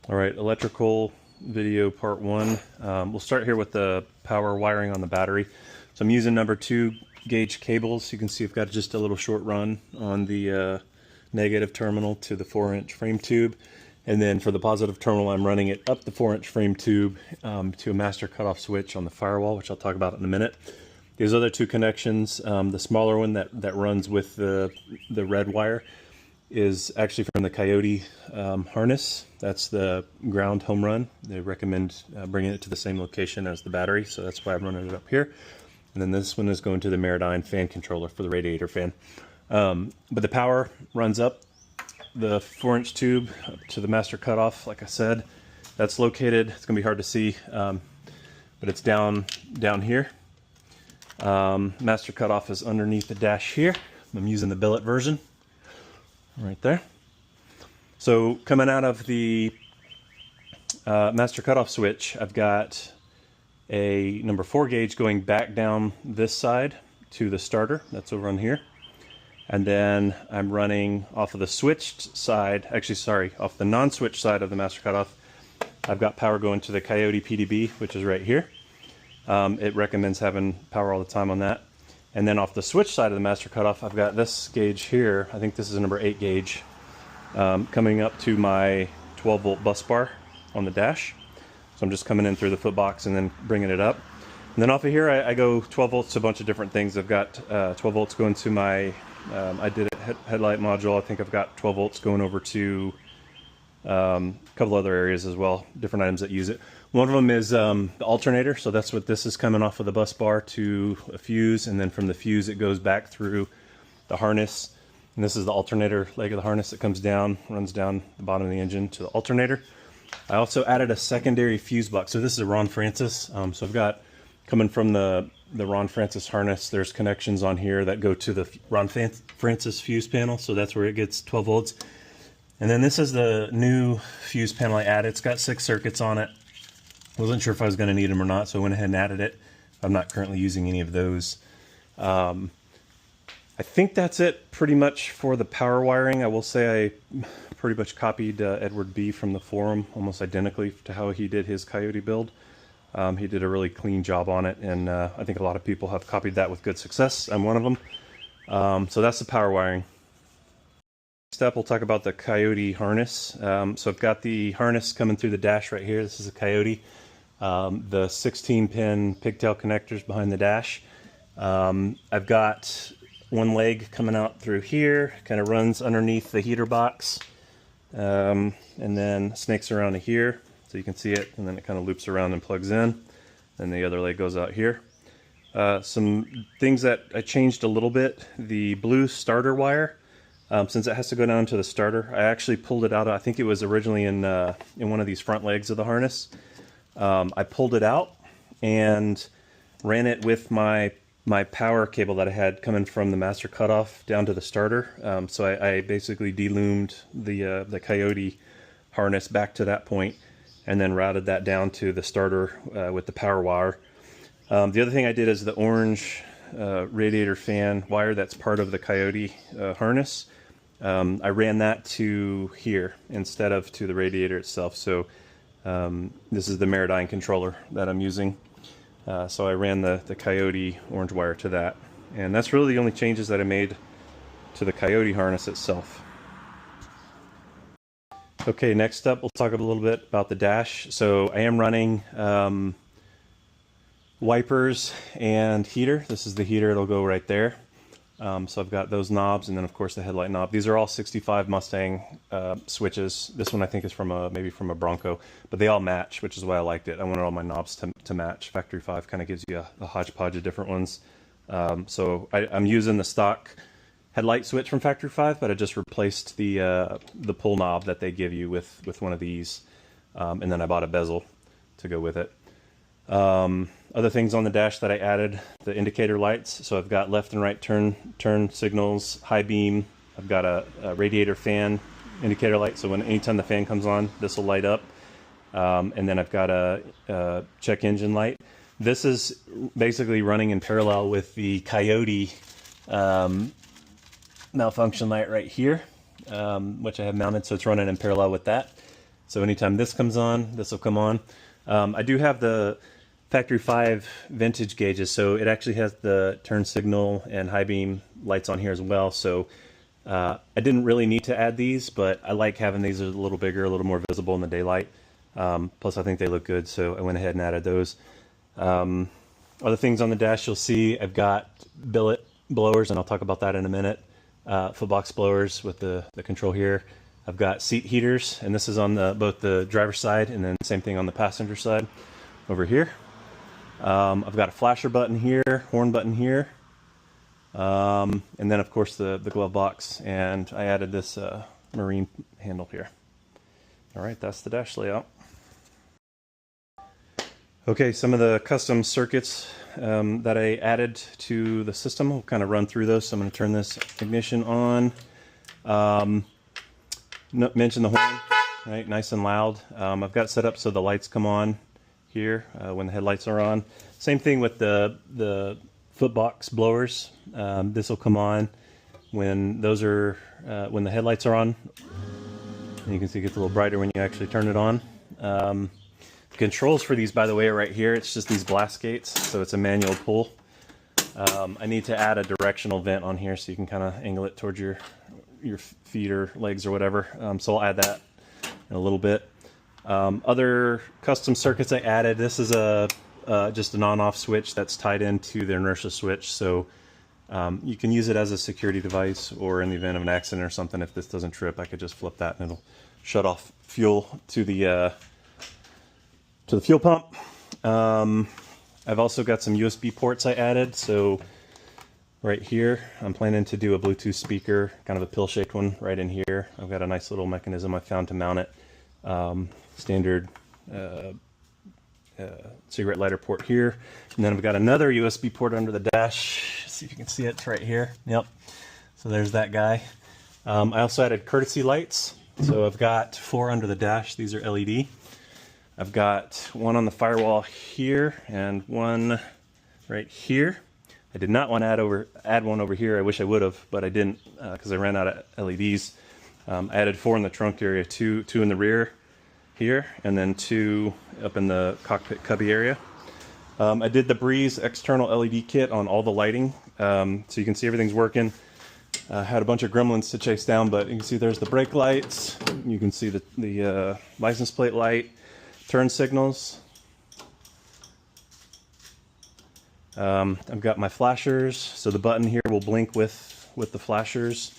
All right, electrical video part one. We'll start here with the power wiring on the battery. So I'm using number 2 gauge cables. You can see I've got just a little short run on the negative terminal to the 4-inch frame tube. And then for the positive terminal, I'm running it up the 4-inch frame tube to a master cutoff switch on the firewall, which I'll talk about in a minute. These other 2 connections, the smaller one that runs with the red wire, is actually from the Coyote harness. That's the ground home run. They recommend bringing it to the same location as the battery, so that's why I'm running it up here. And then this one is going to the MKIV fan controller for the radiator fan. But the power runs up the 4-inch tube to the master cutoff. Like I said, that's located, it's gonna be hard to see, but it's down here. Master cutoff is underneath the dash here. I'm using the billet version right there. So coming out of the master cutoff switch, I've got a number 4 gauge going back down this side to the starter. That's over on here. And then I'm running off of the switched side, actually sorry, off the non-switched side of the master cutoff. I've got power going to the Coyote PDB, which is right here. It recommends having power all the time on that. And then off the switch side of the master cutoff, I've got this gauge here. I think this is a number 8 gauge coming up to my 12-volt bus bar on the dash. So I'm just coming in through the footbox and then bringing it up. And then off of here, I go 12 volts to a bunch of different things. I've got 12 volts going to my IDIDIT headlight module. I think I've got 12 volts going over to a couple other areas as well, different items that use it. One of them is the alternator, so that's what this is coming off of the bus bar to a fuse, and then from the fuse it goes back through the harness. And this is the alternator leg of the harness that comes down, runs down the bottom of the engine to the alternator. I also added a secondary fuse box. So this is a Ron Francis. So I've got, coming from the Ron Francis harness, there's connections on here that go to the Ron Francis fuse panel, so that's where it gets 12 volts. And then this is the new fuse panel I added. It's got 6 circuits on it. Wasn't sure if I was going to need them or not, so I went ahead and added it. I'm not currently using any of those. I think that's it pretty much for the power wiring. I will say I pretty much copied Edward B. from the forum, almost identically to how he did his Coyote build. He did a really clean job on it, and I think a lot of people have copied that with good success. I'm one of them. So that's the power wiring. Next up, we'll talk about the Coyote harness. So I've got the harness coming through the dash right here. This is a Coyote. The 16-pin pigtail connectors behind the dash. I've got one leg coming out through here, kind of runs underneath the heater box, and then snakes around to here, so you can see it, and then it kind of loops around and plugs in. Then the other leg goes out here. Some things that I changed a little bit: the blue starter wire. Since it has to go down to the starter, I actually pulled it out. I think it was originally in one of these front legs of the harness. I pulled it out and ran it with my power cable that I had coming from the master cutoff down to the starter. So I basically deloomed the Coyote harness back to that point, and then routed that down to the starter with the power wire. The other thing I did is the orange radiator fan wire that's part of the Coyote harness. I ran that to here instead of to the radiator itself. So this is the MKIV controller that I'm using. So I ran the Coyote orange wire to that. And that's really the only changes that I made to the Coyote harness itself. Okay, next up we'll talk a little bit about the dash. So I am running wipers and heater. This is the heater, it'll go right there. So I've got those knobs, and then of course the headlight knob. These are all 65 Mustang switches. This one I think is from maybe from a Bronco, but they all match, which is why I liked it. I wanted all my knobs to match. Factory 5 kind of gives you a hodgepodge of different ones. So I'm using the stock headlight switch from Factory 5, but I just replaced the pull knob that they give you with one of these, and then I bought a bezel to go with it. Other things on the dash that I added, the indicator lights. So I've got left and right turn signals, high beam. I've got a radiator fan indicator light, so anytime the fan comes on, this will light up. And then I've got a check engine light. This is basically running in parallel with the Coyote malfunction light right here, which I have mounted, so it's running in parallel with that. So anytime this comes on, this will come on. I do have the Factory 5 vintage gauges, so it actually has the turn signal and high beam lights on here as well. So I didn't really need to add these, but I like having these a little bigger, a little more visible in the daylight. Plus I think they look good, so I went ahead and added those. Other things on the dash you'll see, I've got billet blowers, and I'll talk about that in a minute. Footbox blowers with the control here. I've got seat heaters, and this is on both the driver's side and then same thing on the passenger side over here. I've got a flasher button here, horn button here, and then of course the glove box, and I added this marine handle here. All right, that's the dash layout. Okay, some of the custom circuits that I added to the system, we'll kind of run through those. So I'm going to turn this ignition on. Mention the horn, right? Nice and loud. I've got it set up so the lights come on here when the headlights are on. Same thing with the footbox blowers. This will come on when those are when the headlights are on. And you can see it gets a little brighter when you actually turn it on. The controls for these, by the way, are right here. It's just these blast gates, so it's a manual pull. I need to add a directional vent on here so you can kind of angle it towards your feet or legs or whatever. So I'll add that in a little bit. Other custom circuits I added. This is just an on-off switch that's tied into the inertia switch, so you can use it as a security device, or in the event of an accident or something, if this doesn't trip, I could just flip that and it'll shut off fuel to the fuel pump. I've also got some USB ports I added. So right here, I'm planning to do a Bluetooth speaker, kind of a pill-shaped one right in here. I've got a nice little mechanism I found to mount it. Standard cigarette lighter port here. And then I've got another USB port under the dash. See if you can see it, it's right here. Yep. So there's that guy. I also added courtesy lights. So I've got 4 under the dash. These are LED. I've got one on the firewall here and one right here. I did not want to add one over here. I wish I would have, but I didn't because I ran out of LEDs. I added 4 in the trunk area, two in the rear here, and then 2 up in the cockpit cubby area. I did the Breeze external LED kit on all the lighting, so you can see everything's working. Had a bunch of gremlins to chase down, but you can see there's the brake lights. You can see the license plate light. Turn signals. I've got my flashers, so the button here will blink with the flashers.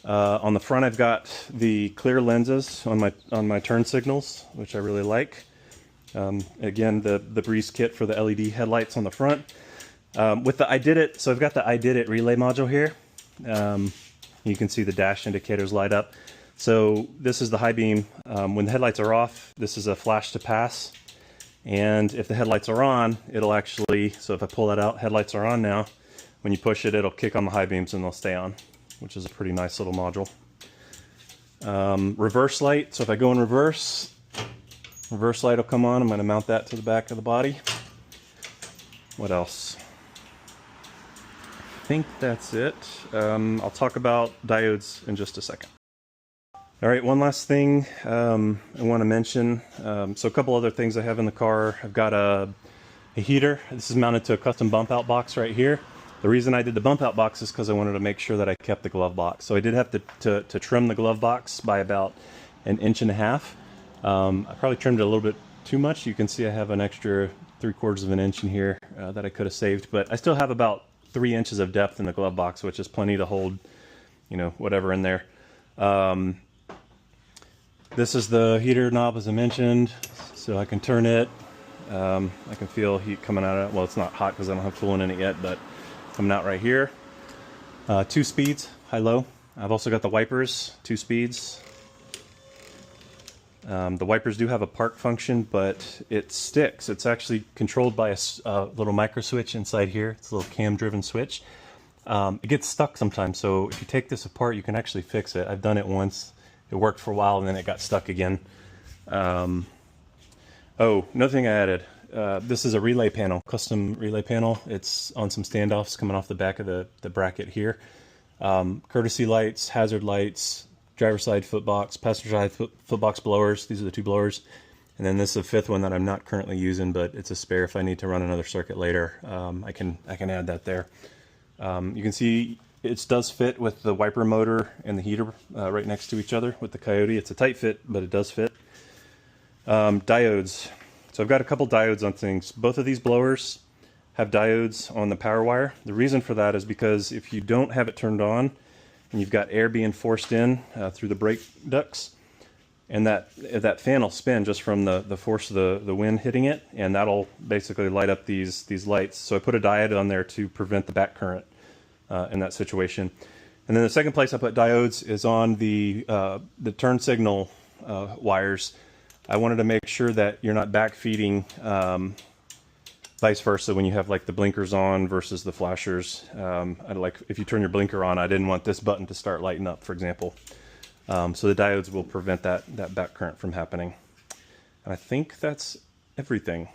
On the front, I've got the clear lenses on my turn signals, which I really like. Again, the Breeze kit for the LED headlights on the front. With the IDIDIT, so I've got the IDIDIT relay module here. You can see the dash indicators light up. So this is the high beam. When the headlights are off, this is a flash to pass. And if the headlights are on, it'll actually, so if I pull that out, headlights are on now. When you push it, it'll kick on the high beams and they'll stay on, which is a pretty nice little module. Reverse light, so if I go in reverse light will come on. I'm going to mount that to the back of the body. What else? I think that's it. I'll talk about diodes in just a second. All right, one last thing I want to mention. So a couple other things I have in the car. I've got a heater. This is mounted to a custom bump out box right here. The reason I did the bump out box is because I wanted to make sure that I kept the glove box. So I did have to trim the glove box by about 1.5 inches. I probably trimmed it a little bit too much. You can see I have an extra 3/4 of an inch in here that I could have saved, but I still have about 3 inches of depth in the glove box, which is plenty to hold, you know, whatever in there. This is the heater knob, as I mentioned, so I can turn it. I can feel heat coming out of it. Well, it's not hot because I don't have coolant in it yet, but coming out right here. 2 speeds, high-low. I've also got the wipers, 2 speeds. The wipers do have a park function, but it sticks. It's actually controlled by a little micro switch inside here. It's a little cam-driven switch. It gets stuck sometimes, so if you take this apart, you can actually fix it. I've done it once. It worked for a while, and then it got stuck again. Oh, another thing I added. This is a relay panel, custom relay panel. It's on some standoffs coming off the back of the bracket here. Courtesy lights, hazard lights, driver side footbox, passenger side footbox blowers. These are the two blowers. And then this is a fifth one that I'm not currently using, but it's a spare if I need to run another circuit later. I can add that there. You can see it does fit with the wiper motor and the heater right next to each other with the Coyote. It's a tight fit, but it does fit. Diodes. So I've got a couple diodes on things. Both of these blowers have diodes on the power wire. The reason for that is because if you don't have it turned on and you've got air being forced in through the brake ducts, and that fan will spin just from the force of the wind hitting it, and that'll basically light up these lights. So I put a diode on there to prevent the back current in that situation. And then the second place I put diodes is on the turn signal wires. I wanted to make sure that you're not backfeeding vice versa when you have like the blinkers on versus the flashers. Like if you turn your blinker on, I didn't want this button to start lighting up, for example. So the diodes will prevent that back current from happening. And I think that's everything.